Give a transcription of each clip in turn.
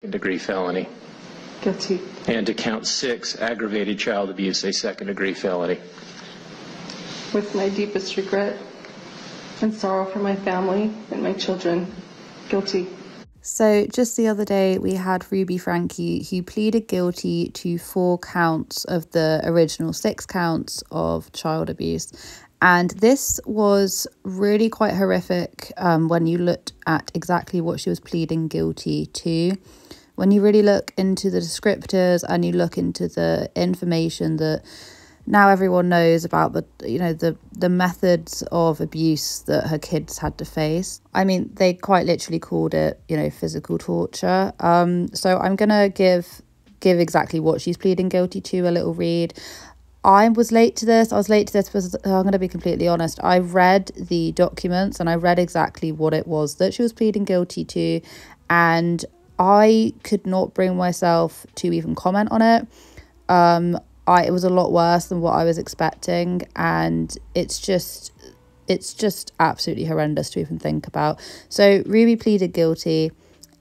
degree felony. Guilty. And to count 6, aggravated child abuse, a second-degree felony. With my deepest regret and sorrow for my family and my children, guilty. So just the other day, we had Ruby Franke, who pleaded guilty to 4 counts of the original 6 counts of child abuse. And this was really quite horrific when you looked at exactly what she was pleading guilty to. When you really look into the descriptors and you look into the information that now everyone knows about the methods of abuse that her kids had to face. I mean, they quite literally called it, physical torture. So I'm going to give exactly what she's pleading guilty to a little read. I was late to this because I'm going to be completely honest. I read the documents and I read exactly what it was that she was pleading guilty to, and I could not bring myself to even comment on it. It was a lot worse than what I was expecting, and it's just absolutely horrendous to even think about. So Ruby pleaded guilty,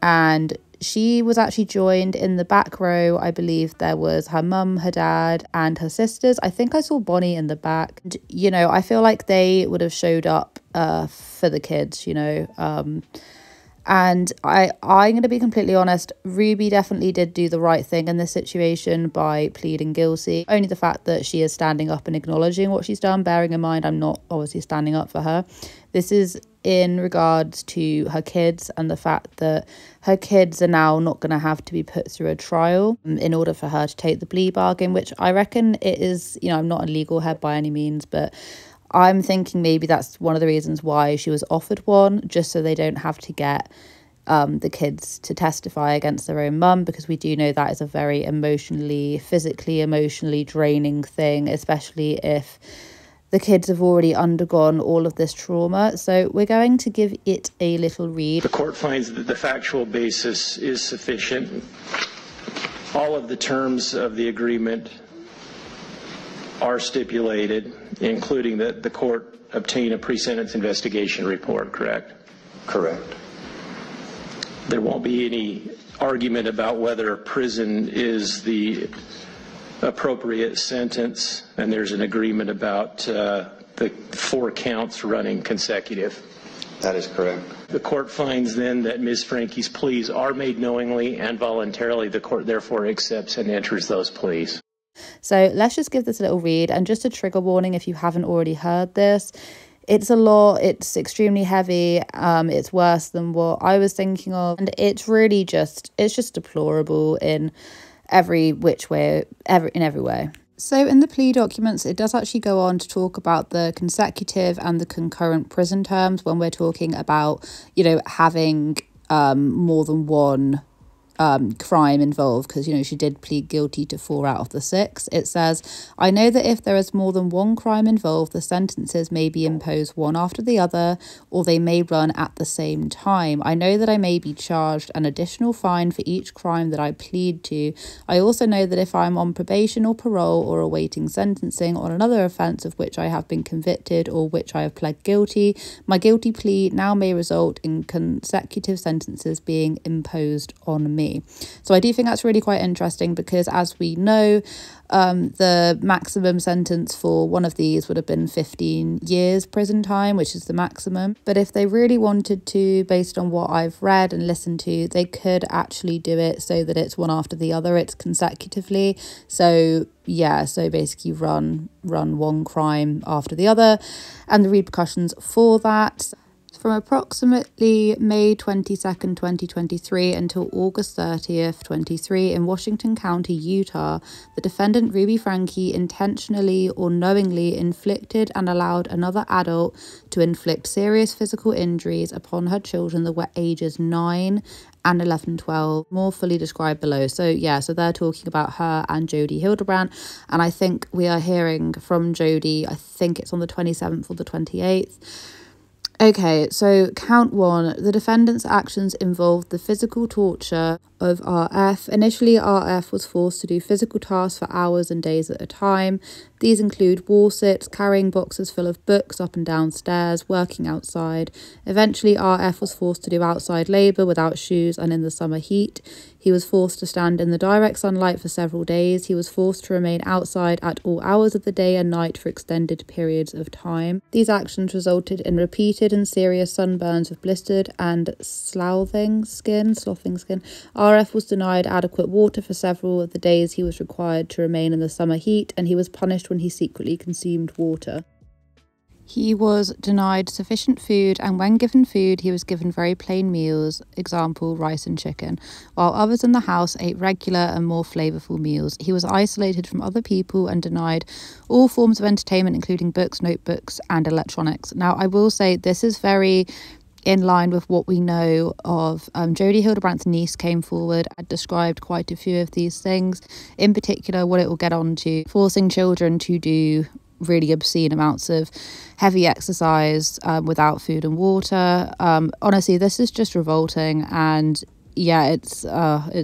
and she was actually joined in the back row. I believe there was her mum, her dad, and her sisters. I think I saw Bonnie in the back. And, I feel like they would have showed up for the kids, And I'm going to be completely honest, Ruby definitely did do the right thing in this situation by pleading guilty. Only the fact that she is standing up and acknowledging what she's done, bearing in mind I'm not obviously standing up for her. This is in regards to her kids and the fact that her kids are now not going to have to be put through a trial in order for her to take the plea bargain, which I reckon it is, I'm not a legal head by any means, but I'm thinking maybe that's one of the reasons why she was offered one, just so they don't have to get the kids to testify against their own mum, because we do know that is a very physically emotionally draining thing, especially if the kids have already undergone all of this trauma. So we're going to give it a little read. The court finds that the factual basis is sufficient. All of the terms of the agreement are stipulated, including that the court obtain a pre-sentence investigation report, correct? Correct. There won't be any argument about whether prison is the appropriate sentence, and there's an agreement about the 4 counts running consecutive. That is correct. The court finds then that Ms. Franke's pleas are made knowingly and voluntarily. The court therefore accepts and enters those pleas. So let's just give this a little read, and just a trigger warning if you haven't already heard this. It's a lot, it's extremely heavy, it's worse than what I was thinking of, and it's really it's just deplorable in every which way, in every way. So in the plea documents, it does actually go on to talk about the consecutive and the concurrent prison terms when we're talking about, having more than one crime involved, because she did plead guilty to 4 out of the 6. It says, I know that if there is more than one crime involved, the sentences may be imposed one after the other, or they may run at the same time. I know that I may be charged an additional fine for each crime that I plead to. I also know that if I'm on probation or parole or awaiting sentencing on another offence of which I have been convicted or which I have pled guilty, my guilty plea now may result in consecutive sentences being imposed on me. So I do think that's really quite interesting, because as we know, the maximum sentence for one of these would have been 15 years prison time, which is the maximum. But if they really wanted to, based on what I've read and listened to, they could actually do it so that it's one after the other, it's consecutively. So yeah, so basically run one crime after the other, and the repercussions for that. From approximately May 22nd, 2023 until August 30th, 2023 in Washington County, Utah, the defendant Ruby Franke intentionally or knowingly inflicted and allowed another adult to inflict serious physical injuries upon her children that were ages 9 and 11, 12, more fully described below. So yeah, so they're talking about her and Jody Hildebrandt, and I think we are hearing from Jody, I think it's on the 27th or the 28th. Okay, so count 1, the defendant's actions involved the physical torture of RF. Initially, RF was forced to do physical tasks for hours and days at a time. These include wall sits, carrying boxes full of books up and down stairs, working outside. Eventually, RF was forced to do outside labour without shoes and in the summer heat. He was forced to stand in the direct sunlight for several days. He was forced to remain outside at all hours of the day and night for extended periods of time. These actions resulted in repeated and serious sunburns with blistered and sloughing skin. RF was denied adequate water for several of the days he was required to remain in the summer heat, and he was punished when he secretly consumed water. He was denied sufficient food, and when given food, he was given very plain meals, example, rice and chicken, while others in the house ate regular and more flavourful meals. He was isolated from other people and denied all forms of entertainment, including books, notebooks, and electronics. Now, I will say this is very in line with what we know of. Jodie Hildebrandt's niece came forward and described quite a few of these things, in particular what it will get on to forcing children to do really obscene amounts of heavy exercise without food and water. Honestly, this is just revolting, and yeah, it's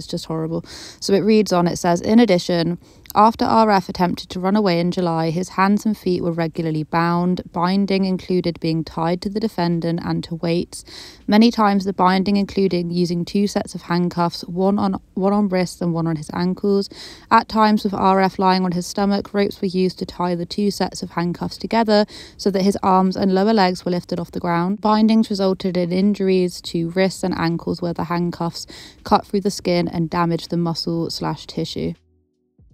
just horrible. So it reads on, it says, in addition, after RF attempted to run away in July, his hands and feet were regularly bound. Binding included being tied to the defendant and to weights. Many times the binding included using 2 sets of handcuffs, one on wrists and one on his ankles. At times, with RF lying on his stomach, ropes were used to tie the 2 sets of handcuffs together so that his arms and lower legs were lifted off the ground. Bindings resulted in injuries to wrists and ankles where the handcuffs cut through the skin and damaged the muscle/tissue.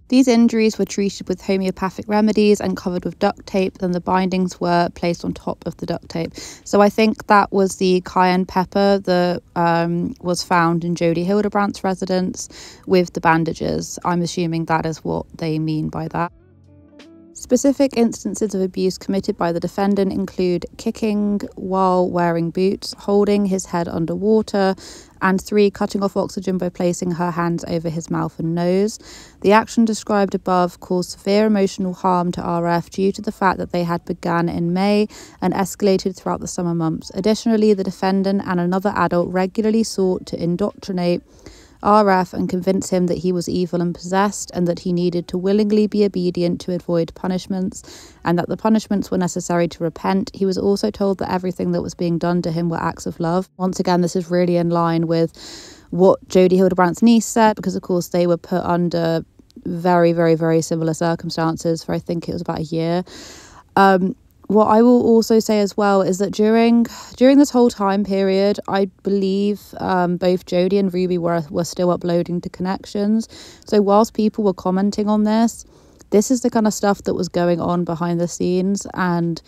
These injuries were treated with homeopathic remedies and covered with duct tape, then the bindings were placed on top of the duct tape. So I think that was the cayenne pepper that was found in Jodie Hildebrandt's residence with the bandages. I'm assuming that is what they mean by that. Specific instances of abuse committed by the defendant include kicking while wearing boots, holding his head underwater, and 3, cutting off oxygen by placing her hands over his mouth and nose. The action described above caused severe emotional harm to RF due to the fact that they had begun in May and escalated throughout the summer months. Additionally, the defendant and another adult regularly sought to indoctrinate RF and convince him that he was evil and possessed, and that he needed to willingly be obedient to avoid punishments, and that the punishments were necessary to repent. He was also told that everything that was being done to him were acts of love. Once again, this is really in line with what Jodie Hildebrandt's niece said, because of course they were put under very, very, very similar circumstances for I think it was about a year. What I will also say as well is that during this whole time period, I believe both Jodie and Ruby were still uploading to Connections. So whilst people were commenting on this is the kind of stuff that was going on behind the scenes, and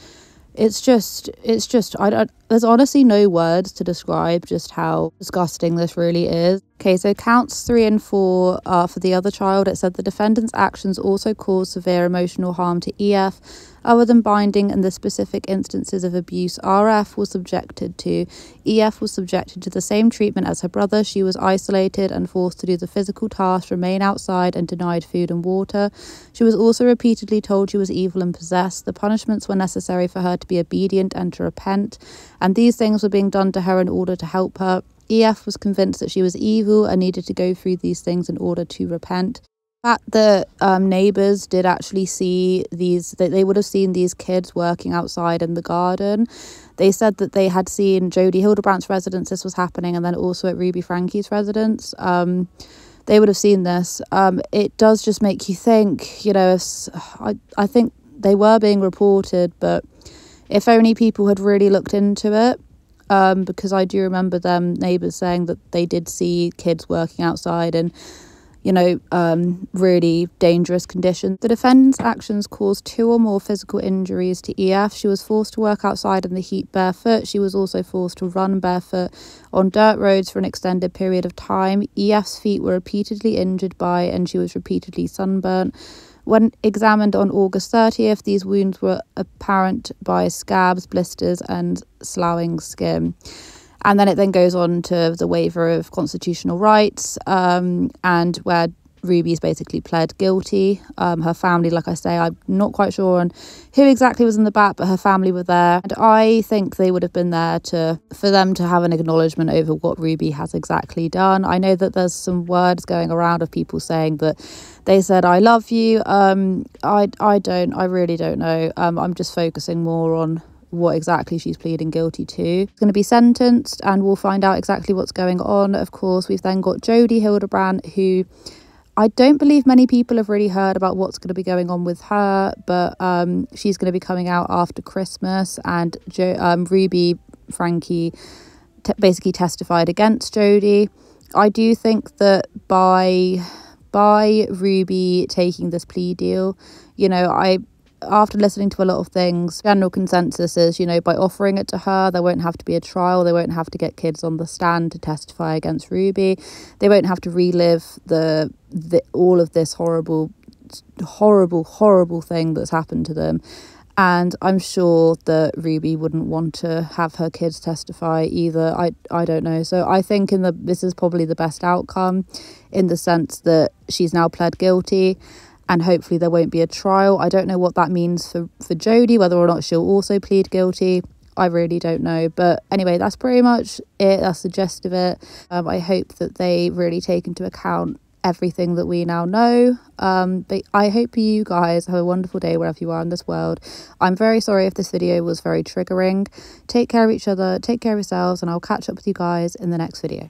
it's just there's honestly no words to describe just how disgusting this really is. Okay, so counts 3 and 4 are for the other child. It said the defendant's actions also caused severe emotional harm to EF. Other than binding and the specific instances of abuse RF was subjected to, EF was subjected to the same treatment as her brother. She was isolated and forced to do the physical tasks, remain outside, and denied food and water. She was also repeatedly told she was evil and possessed. The punishments were necessary for her to be obedient and to repent, and these things were being done to her in order to help her. EF was convinced that she was evil and needed to go through these things in order to repent. The fact that neighbours did actually see these, that they would have seen these kids working outside in the garden. They said that they had seen Jodie Hildebrandt's residence, this was happening, and then also at Ruby Franke's residence. They would have seen this. It does just make you think, you know, I think they were being reported, but if only people had really looked into it. Because I do remember them neighbours saying that they did see kids working outside and, you know, really dangerous conditions. The defendant's actions caused 2 or more physical injuries to EF. She was forced to work outside in the heat barefoot. She was also forced to run barefoot on dirt roads for an extended period of time. EF's feet were repeatedly injured by, and she was repeatedly sunburnt. When examined on August 30th, these wounds were apparent by scabs, blisters, and sloughing skin. And then it then goes on to the waiver of constitutional rights, and where Ruby's basically pled guilty. Her family, like I say, I'm not quite sure on who exactly was in the back, but her family were there. And I think they would have been there for them to have an acknowledgement over what Ruby has exactly done. I know that there's some words going around of people saying that they said, I love you. I really don't know. I'm just focusing more on what exactly she's pleading guilty to. She's going to be sentenced and we'll find out exactly what's going on. Of course, we've then got Jodie Hildebrand, who I don't believe many people have really heard about what's going to be going on with her, but she's going to be coming out after Christmas, and Ruby Franke basically testified against Jodie. I do think that by Ruby taking this plea deal, you know, after listening to a lot of things, general consensus is, you know, by offering it to her, there won't have to be a trial. They won't have to get kids on the stand to testify against Ruby. They won't have to relive all of this horrible thing that's happened to them. And I'm sure that Ruby wouldn't want to have her kids testify either. I don't know. So I think this is probably the best outcome, in the sense that she's now pled guilty. And hopefully there won't be a trial. I don't know what that means for Jodie, whether or not she'll also plead guilty. I really don't know. But anyway, that's pretty much it. That's the gist of it. I hope that they really take into account everything that we now know. But I hope you guys have a wonderful day wherever you are in this world. I'm very sorry if this video was very triggering. Take care of each other, take care of yourselves, and I'll catch up with you guys in the next video.